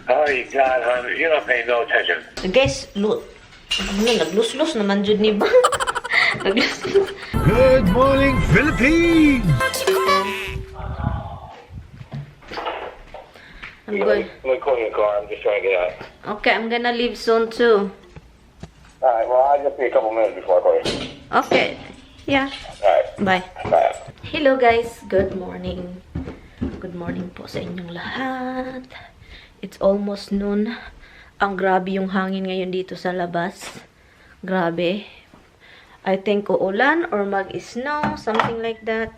Oh, you God, hon, you're not paying no attention. Guys, naglus-lus naman dyan ni ba? Naglus-lus. Good morning, Philippines! I'm going. Let me call your car. I'm just trying to get out. Okay, I'm gonna leave soon too. Alright, well, I'll just be a couple minutes before I call you. Okay. Yeah. Alright, Bye. bye. Hello guys. Good morning. Good morning po sa inyong lahat. It's almost noon. Ang grabe yung hangin ngayon dito sa labas. Grabe. I think uulan or mag-snow. Something like that.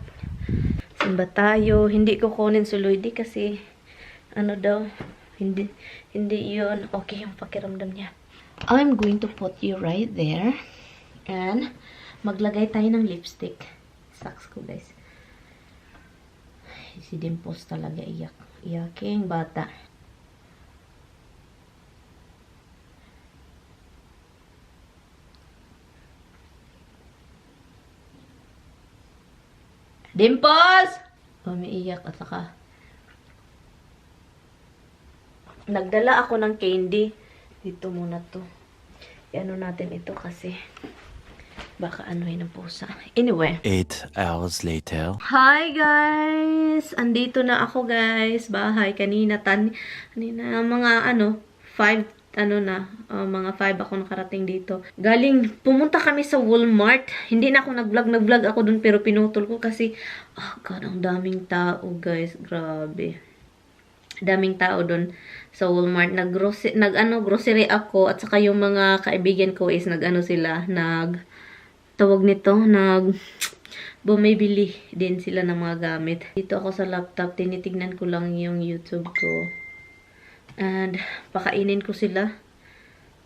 Simba tayo. Hindi ko kunin si Lloydie kasi ano daw. Hindi yun. Okay yung pakiramdam niya. I'm going to put you right there. And maglagay tayo ng lipstick. Sucks ko guys. Si Dimples talaga iyak. Iyaking bata. Dimples! Umiiyak at saka nagdala ako ng candy. Dito muna to. Iano natin ito kasi baka anuhin ng pusa. Anyway. 8 hours later. Hi guys! Andito na ako guys. Bahay. Kanina mga 5 mga 5 ako nakarating dito. Pumunta kami sa Walmart. Hindi na ako nag-vlog ako dun pero pinutol ko kasi God, ang daming tao guys. Grabe. Daming tao dun sa Walmart. Grocery ako at saka yung mga kaibigan ko is bumibili din sila ng mga gamit. Dito ako sa laptop, tinitignan ko lang yung YouTube ko. And pakainin ko sila.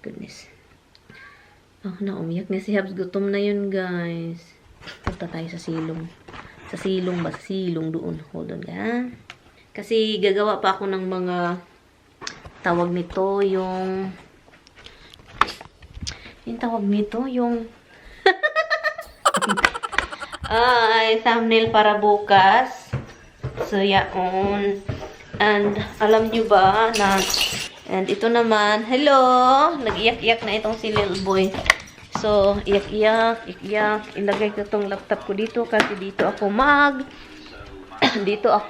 Goodness. Umiyak na si Habs. Gutom na yun, guys. Punta tayo sa silong. Sa silong doon. Hold on, ha? Kasi gagawa pa ako ng mga tawag nito, yung thumbnail para bukas. So, yaon. And, alam nyo ba na, and ito naman, hello! Nag-iyak-iyak na itong si little boy. So, iyak-iyak. Ilagay ko itong laptop ko dito kasi dito ako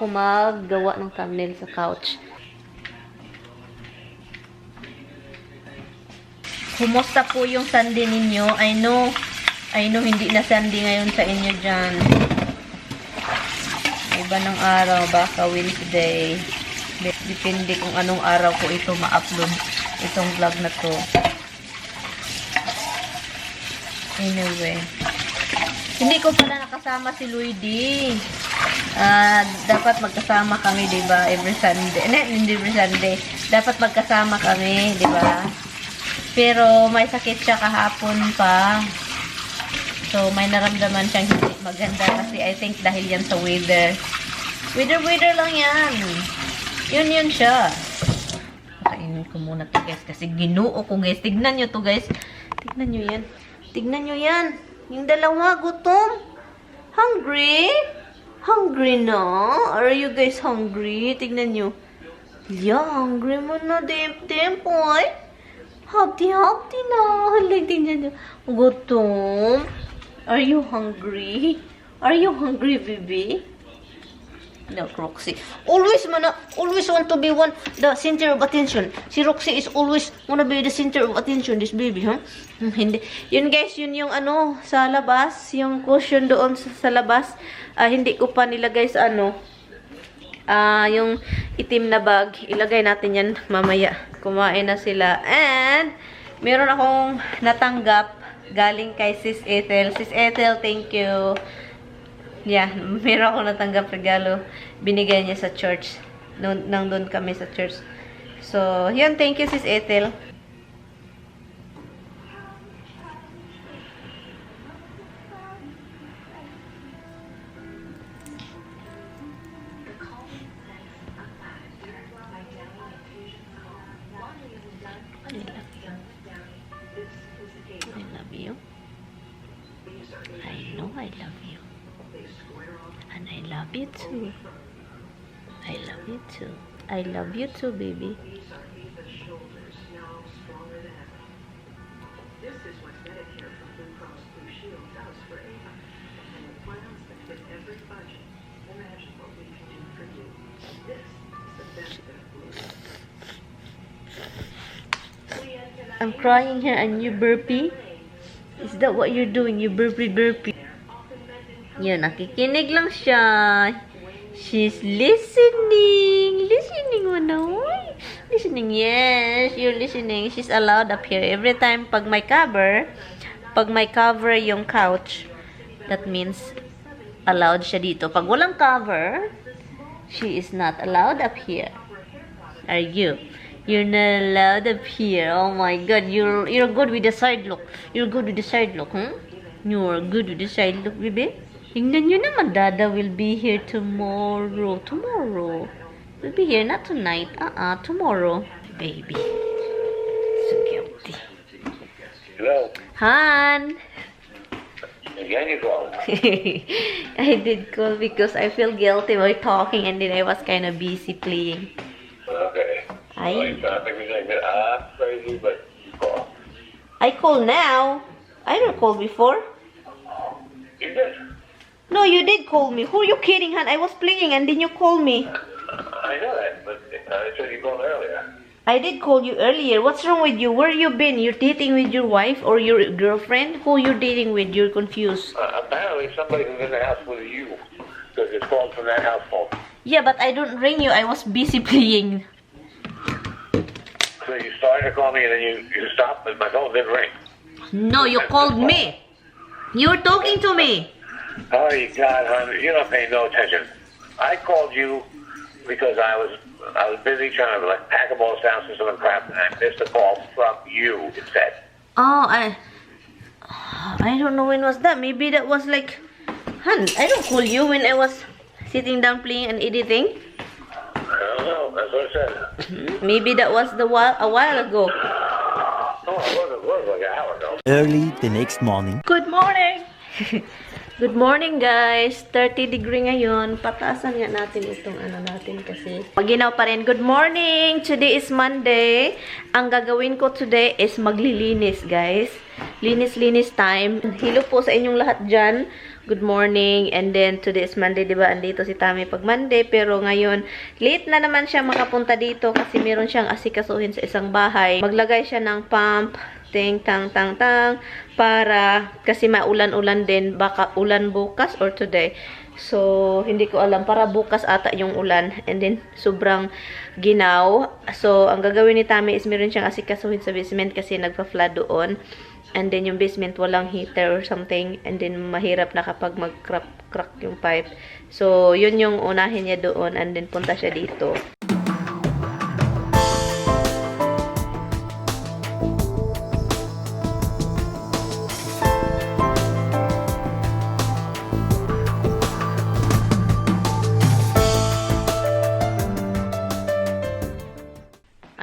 maggawa ng thumbnail sa couch. Kumusta po yung Sunday ninyo? I know hindi na Sunday ngayon sa inyo dyan. Iba ng araw, baka Wednesday. Depende kung anong araw ko ito ma-upload, itong vlog na to. Anyway. Hindi ko pala nakasama si Lloydie. Dapat magkasama kami, diba? Every Sunday. Hindi every Sunday. Dapat magkasama kami, diba? Pero may sakit siya kahapon pa. So, may naramdaman siyang hindi maganda kasi I think dahil yan sa weather. Weather lang yan. Yun siya. Kainin ko muna to guys kasi ginuo ko guys. Tignan nyo to guys. Tignan nyo yan. Yung dalawa gutom. Hungry? Hungry na? Are you guys hungry? Tignan nyo. Yeah, hungry mo na Dimple. Hapti na. Halay, tingnan nyo. Gutom. Are you hungry? Are you hungry, baby? No, Roxy. Always want to be the center of attention. Si Roxy is always wanna be the center of attention. This baby, huh? Hindi. Yun guys, yun yung sa labas. Yung cushion doon sa labas. Hindi ko pa nilagay sa yung itim na bag. Ilagay natin yan mamaya. Kumain na sila. And, meron akong natanggap galing kay Sis Ethel. Sis Ethel, thank you. Yeah, meron akong natanggap regalo. Binigay niya sa church. Nang doon kami sa church. So, yan, thank you Sis Ethel. I love you. And I love you too. I love you too. I love you too, baby. I'm crying here and you burpee? Is that what you're doing? You burpee? Yun, nakikinig lang siya. She's listening. Listening mo na. Listening, yes. You're listening. She's allowed up here. Every time pag may cover yung couch, that means allowed siya dito. Pag walang cover, she is not allowed up here. Are you? You're not allowed up here. Oh my God, you're good with the side look. You're good with the side look, huh? You're good with the side look, baby. Tingnan nyo naman, Dada will be here tomorrow. Tomorrow. We'll be here, not tonight. Tomorrow. Baby. So guilty. Hello. Han! Again you called. I did call because I feel guilty while talking and then I was kind of busy playing. Okay. Well, you kind of make me think that I'm crazy, but you call. I call now. I don't call before. You did. No, you did call me. Who are you kidding, Han? I was playing and then you called me. I know that, but I said you called earlier. I did call you earlier. What's wrong with you? Where you been? You're dating with your wife or your girlfriend? Who you dating with? You're confused. Apparently somebody was in the house with you, because it's called from that house phone. Yeah, but I don't ring you. I was busy playing. So you started to call me and then you stopped, but my phone didn't ring. No, you called me. You were talking to me. Oh, you God, honey, you're not paying no attention. I called you because I was busy trying to like pack up all this down system and crap, and I missed a call from you. It said. Oh, I don't know when was that. Maybe that was like, Han, I don't call you when I was sitting down playing and editing. I don't know. That's what it said. Maybe that was a while ago. Oh, it was like an hour ago. Early the next morning. Good morning! Good morning, guys. 30 degree ngayon. Pataasan nga natin itong ano natin kasi maginaw pa rin. Good morning! Today is Monday. Ang gagawin ko today is maglilinis, guys. Linis-linis time. Hello po sa inyong lahat dyan. Good morning. And then, today is Monday, diba? Andito si Tami pag Monday. Pero ngayon, late na naman siya makapunta dito kasi meron siyang asikasuhin sa isang bahay. Maglagay siya ng pump. Ting, tang, tang, tang. Para, kasi maulan-ulan din. Baka ulan bukas or today. So, hindi ko alam. Para bukas ata yung ulan. And then, sobrang ginaw. So, ang gagawin ni Tami is meron siyang asikasuhin sa basement kasi nagpa-flood doon. And then, yung basement walang heater or something. And then, mahirap na kapag mag-crack yung pipe. So, yun yung unahin niya doon. And then, punta siya dito.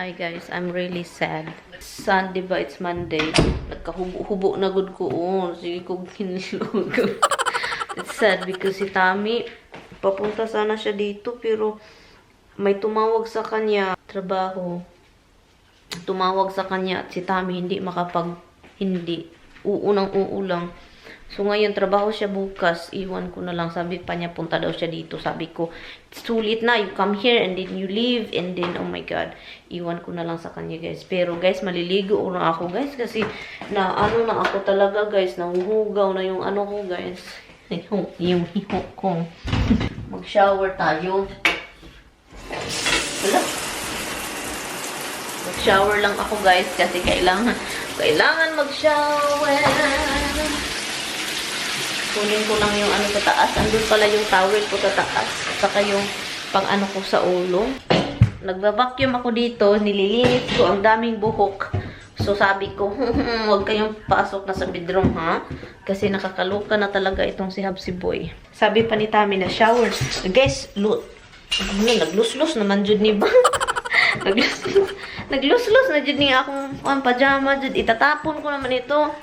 Hi guys, I'm really sad. Sunday ba? It's Monday. Nagkahubo na good ko. Oh, sige kong kinilog. It's sad because si Tami, papunta sana siya dito pero may tumawag sa kanya. Trabaho. Tumawag sa kanya at si Tami hindi hindi. Uunang uulang. So, ngayon, trabaho siya bukas. Iwan ko na lang. Sabi pa niya, punta daw siya dito. Sabi ko, it's too late na. You come here and then you leave. And then, oh my God. Iwan ko na lang sa kanya, guys. Pero, guys, maliligo na ako, guys. Kasi, na ako talaga, guys. Nahuhugaw na yung ano ko, guys. Yung hiho ko. Mag-shower tayo. Wala. Mag-shower lang ako, guys. Kasi kailangan mag-shower. Kunin ko lang yung ano sa taas. Andun pala yung towel ko sa taas. At saka yung pang ano ko sa ulo. Nagbabacuum ako dito. Nililinis ko ang daming buhok. So sabi ko, huwag kayong pasok na sa bedroom, ha? Kasi nakakaloka na talaga itong si Habsi Boy. Sabi pa ni Tami na shower. Guys, nagluslus naman jud ni ba? Nagluslus na jud ni akong pajama jud. Itatapon ko naman ito.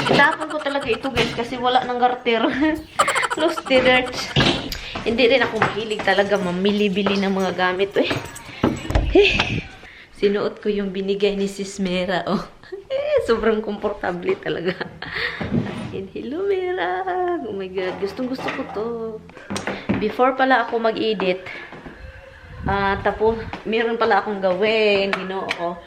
Itapon ko talaga ito, guys, kasi wala nang garter. Lost dirt. Hindi rin ako mahilig talaga mamili-bili ng mga gamit, eh. Sinuot ko yung binigay ni Sis Mera, oh. Sobrang komportable talaga. Hello, Mera. Oh my God, gustong-gusto ko to. Before pala ako mag-edit, Tapos, meron pala akong gawin. Ginoo ko.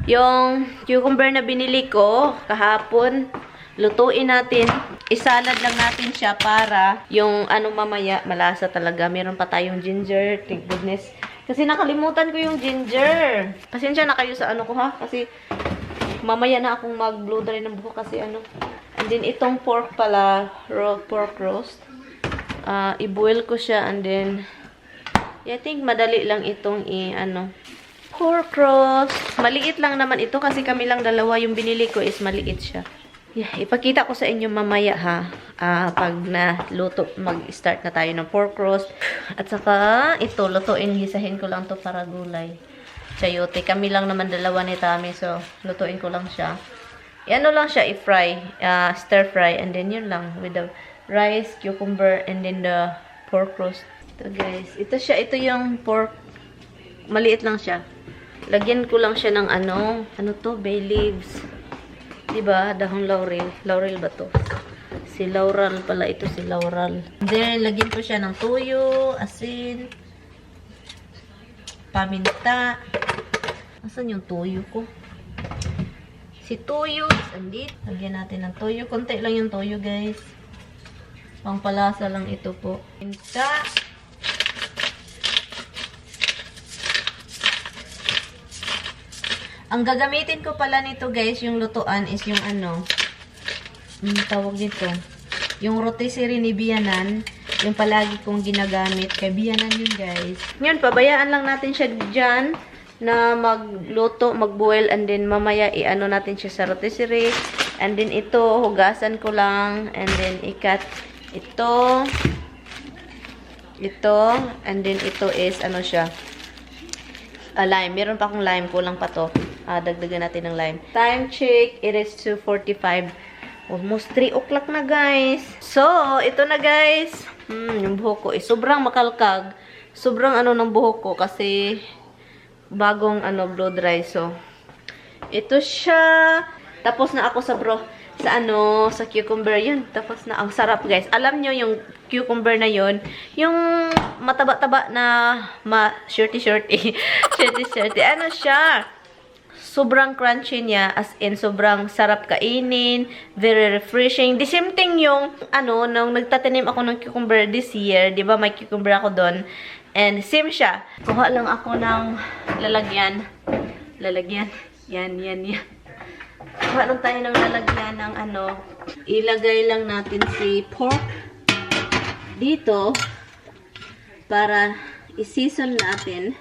Yung cucumber na binili ko kahapon, lutuin natin. Isalad lang natin siya para yung ano mamaya, malasa talaga. Meron pa tayong ginger. Thank goodness. Kasi nakalimutan ko yung ginger. Pasensya na kayo sa ano ko ha. Kasi mamaya na akong mag-blow dry ng buhok kasi ano. And then itong pork pala, pork roast. I-boil ko siya and then I think madali lang itong pork roast. Maliit lang naman ito kasi kami lang dalawa. Yung binili ko is maliit siya. Yeah, ipakita ko sa inyo mamaya ha. Pag naluto, mag-start na tayo ng pork roast. At saka ito, lutuin, gisahin ko lang to para gulay. Chayote. Kami lang naman dalawa ni Tami. So, lutuin ko lang siya. Ano lang siya, i-fry. Stir fry. And then yun lang. With the rice, cucumber, and then the pork roast. Ito guys. Ito yung pork. Maliit lang siya. Lagyan ko lang siya ng ano to? Bay leaves. Diba? Dahong laurel. Laurel ba to? Si Laurel pala ito. Si Laurel. Then, lagyan ko siya ng tuyo, asin, paminta. Asan yung tuyo ko? Si tuyo is andit. Lagyan natin ng tuyo. Konti lang yung tuyo guys. Pangpalasa lang ito po. Paminta. Ang gagamitin ko pala nito guys, yung lutuan is yung tawag dito, yung rotisserie ni Bianan, yung palagi kong ginagamit, kay Bianan yun guys. Ngayon, pabayaan lang natin siya dyan, na magluto, mag-boil, and then mamaya i-ano natin siya sa rotisserie, and then ito, hugasan ko lang, and then i-cut ito, and then ito is, siya, lime. Meron pa akong lime. Kulang pa to. Dagdagan natin ng lime. Time check. It is 2:45. Almost 3 o'clock na, guys. So, ito na, guys. Yung buhok ko is sobrang makalkag. Sobrang ng buhok ko kasi bagong blow dry. So, ito siya. Tapos na ako sa cucumber. Yun. Tapos na. Ang sarap, guys. Alam nyo yung cucumber na yun. Yung mataba-taba na shorty-shorty. Shorty-shorty. Ano siya? Sobrang crunchy niya. As in, sobrang sarap kainin. Very refreshing. The same thing yung, nung nagtatanim ako ng cucumber this year. Diba, may cucumber ako doon. And same siya. Kuha lang ako ng lalagyan. Yan. Kuha lang tayo ng lalagyan ng ilagay lang natin si pork dito para i-season natin.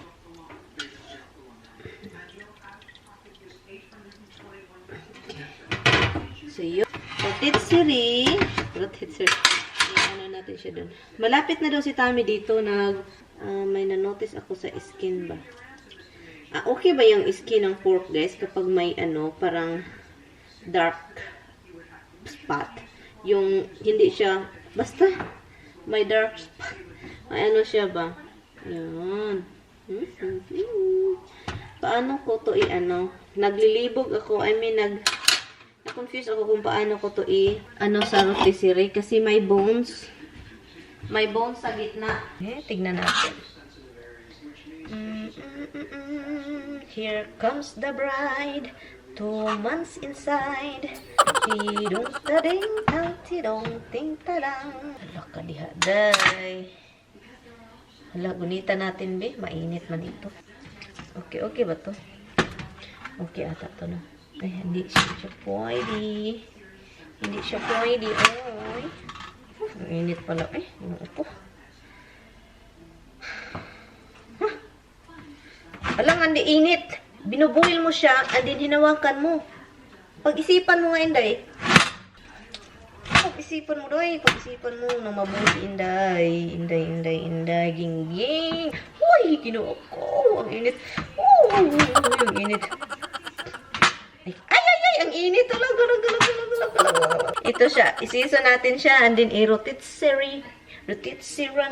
So, yun. Rotisserie. Natin siya dun. Malapit na daw si Tami dito. May na-notice ako sa skin ba. Okay ba yung skin ng pork, guys? Kapag may parang dark spot. Yung hindi siya, basta may dark spot. May siya ba? Yan. Paano ko to naglilibog ako. Na-confuse ako kung paano ko to sa rotisserie. Kasi may bones. May bones sa gitna. Tignan natin. Here comes the bride. 2 months inside. Tidong-tading, tidong-ting-tadang. Hala ka diha, day. Hala, gunita natin, be. Mainit man ito. Okay ba to? Okay ata to na. Ay, hindi siya pwede. Hindi siya pwede. Oy. Mainit pala. Ay, upo. Alang, hindi init. Binubuhil mo siya, and then hinawakan mo. Pag-isipan mo nga, Inday. Pag-isipan mo, Doy. Pag-isipan mo na mabuti, Inday. Inday. Ging. Uy, kinuha ko. Ang init. Ang init. Ay, ang init. Talaga. Ito siya. Isiso natin siya, and then i-rotisserie. Rotisserie.